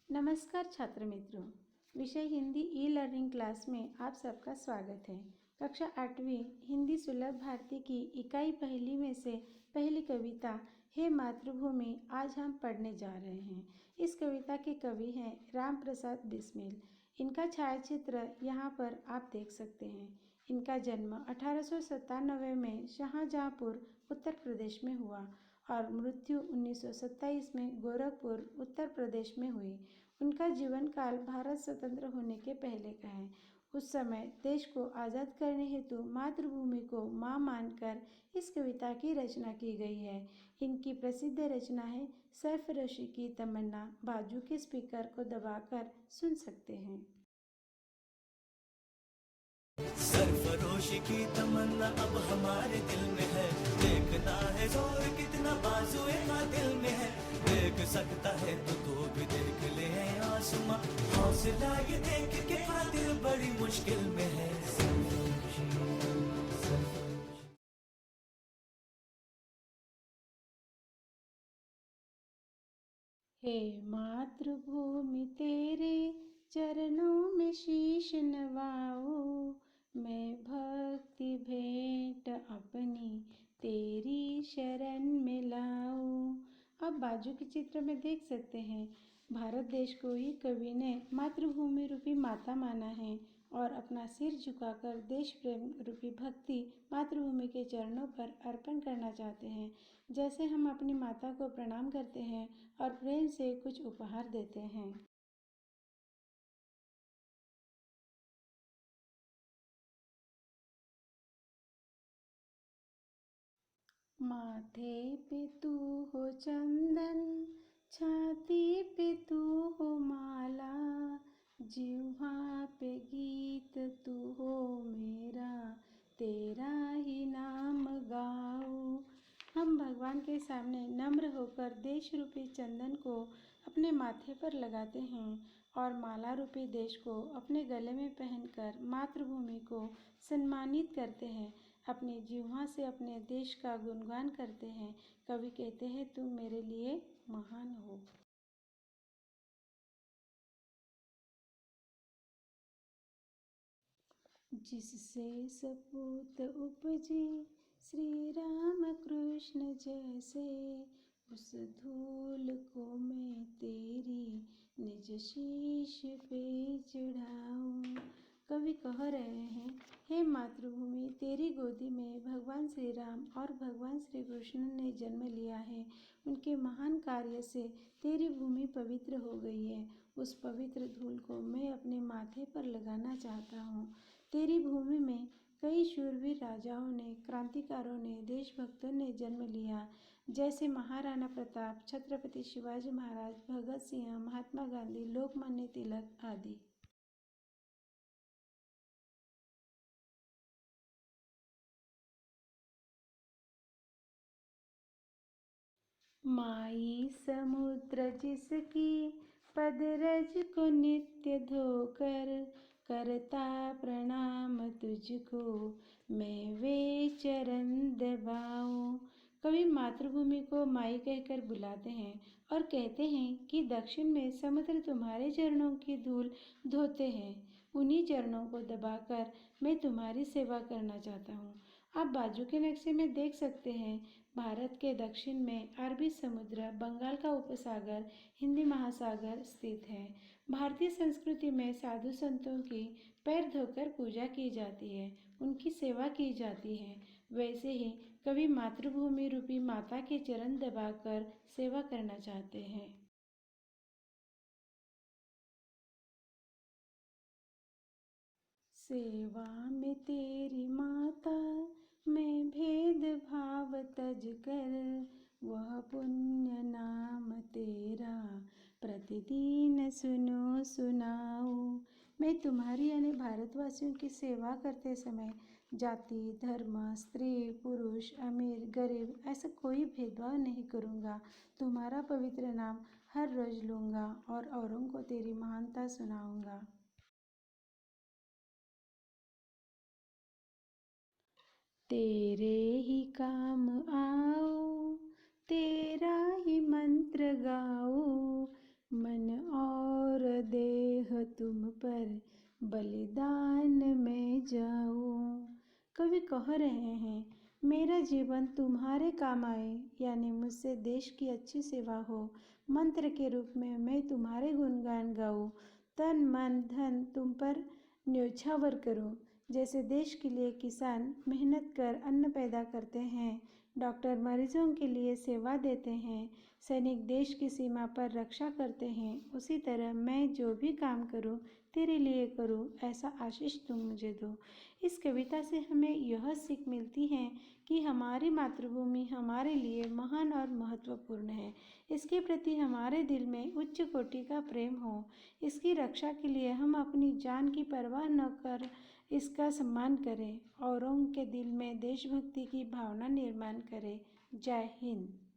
नमस्कार छात्र मित्रों, विषय हिंदी ई लर्निंग क्लास में आप सबका स्वागत है। कक्षा 8वीं हिंदी सुलभ भारती की इकाई पहली में से पहली कविता हे मातृभूमि आज हम पढ़ने जा रहे हैं। इस कविता के कवि हैं राम प्रसाद बिस्मिल। इनका छायाचित्र यहाँ पर आप देख सकते हैं। इनका जन्म 1897 में शाहजहाँपुर उत्तर प्रदेश में हुआ और मृत्यु 1927 में गोरखपुर उत्तर प्रदेश में हुई। उनका जीवन काल भारत स्वतंत्र होने के पहले का है। उस समय देश को आज़ाद करने हेतु मातृभूमि को माँ मानकर इस कविता की रचना की गई है। इनकी प्रसिद्ध रचना है सरफरोशी की तमन्ना। बाजू के स्पीकर को दबाकर सुन सकते हैं। सरफरोशी की तमन्ना अब हमारे दिल में है, देखना है जोर कितना बाजुए का दिल में है। देख सकता है तो भी देख ले आसमां, हौसला ये देख के दिल बड़ी मुश्किल में है। हे मातृभूमि तेरे चरणों में शीश नवाऊं, मैं भक्ति भेंट अपनी तेरी शरण में लाऊं। आप बाजू के चित्र में देख सकते हैं। भारत देश को ही कवि ने मातृभूमि रूपी माता माना है और अपना सिर झुकाकर देश प्रेम रूपी भक्ति मातृभूमि के चरणों पर अर्पण करना चाहते हैं। जैसे हम अपनी माता को प्रणाम करते हैं और प्रेम से कुछ उपहार देते हैं। माथे पे तू हो चंदन, छाती पे तू हो माला, जिह्वा पे गीत तू हो मेरा, तेरा ही नाम गाऊं। हम भगवान के सामने नम्र होकर देश रूपी चंदन को अपने माथे पर लगाते हैं और माला रूपी देश को अपने गले में पहनकर मातृभूमि को सम्मानित करते हैं। अपनी जिह्वा से अपने देश का गुणगान करते हैं। कवि कहते हैं तुम मेरे लिए महान हो। जिससे सपूत उपजे श्री राम कृष्ण जैसे, उस धूल को मैं तेरी निज शीश पे चढ़ाऊं। कवि कह रहे हैं, हे मातृभूमि, तेरी गोदी में भगवान श्री राम और भगवान श्री कृष्ण ने जन्म लिया है। उनके महान कार्य से तेरी भूमि पवित्र हो गई है। उस पवित्र धूल को मैं अपने माथे पर लगाना चाहता हूँ। तेरी भूमि में कई शूरवीर राजाओं ने, क्रांतिकारों ने, देशभक्तों ने जन्म लिया, जैसे महाराणा प्रताप, छत्रपति शिवाजी महाराज, भगत सिंह, महात्मा गांधी, लोकमान्य तिलक आदि। माई समुद्र जिसकी पदरज को नित्य धोकर, करता प्रणाम तुझको मैं वे चरण दबाऊं। कवि मातृभूमि को माई कहकर बुलाते हैं और कहते हैं कि दक्षिण में समुद्र तुम्हारे चरणों की धूल धोते हैं। उन्हीं चरणों को दबाकर मैं तुम्हारी सेवा करना चाहता हूँ। आप बाजू के नक्शे में देख सकते हैं, भारत के दक्षिण में अरबी समुद्र, बंगाल का उपसागर, हिंदी महासागर स्थित है। भारतीय संस्कृति में साधु संतों की पैर धोकर पूजा की जाती है, उनकी सेवा की जाती है। वैसे ही कवि मातृभूमि रूपी माता के चरण दबाकर सेवा करना चाहते हैं। सेवा में तेरी माता मैं भेद भाव तज कर, वह पुण्य नाम तेरा प्रतिदिन सुनो सुनाओ। मैं तुम्हारी यानी भारतवासियों की सेवा करते समय जाति, धर्म, स्त्री, पुरुष, अमीर, गरीब ऐसा कोई भेदभाव नहीं करूँगा। तुम्हारा पवित्र नाम हर रोज लूँगा और औरों को तेरी महानता सुनाऊँगा। तेरे ही काम आओ, तेरा ही मंत्र गाओ, मन और देह तुम पर बलिदान में जाऊं। कवि कह रहे हैं, मेरा जीवन तुम्हारे काम आए, यानी मुझसे देश की अच्छी सेवा हो। मंत्र के रूप में मैं तुम्हारे गुणगान गाऊं, तन मन धन तुम पर न्योछावर करूं। जैसे देश के लिए किसान मेहनत कर अन्न पैदा करते हैं, डॉक्टर मरीजों के लिए सेवा देते हैं, सैनिक देश की सीमा पर रक्षा करते हैं, उसी तरह मैं जो भी काम करूं तेरे लिए करूं, ऐसा आशीष तुम मुझे दो। इस कविता से हमें यह सीख मिलती है कि हमारी मातृभूमि हमारे लिए महान और महत्वपूर्ण है। इसके प्रति हमारे दिल में उच्च कोटि का प्रेम हो। इसकी रक्षा के लिए हम अपनी जान की परवाह न कर इसका सम्मान करें, औरों के दिल में देशभक्ति की भावना निर्माण करें। जय हिंद।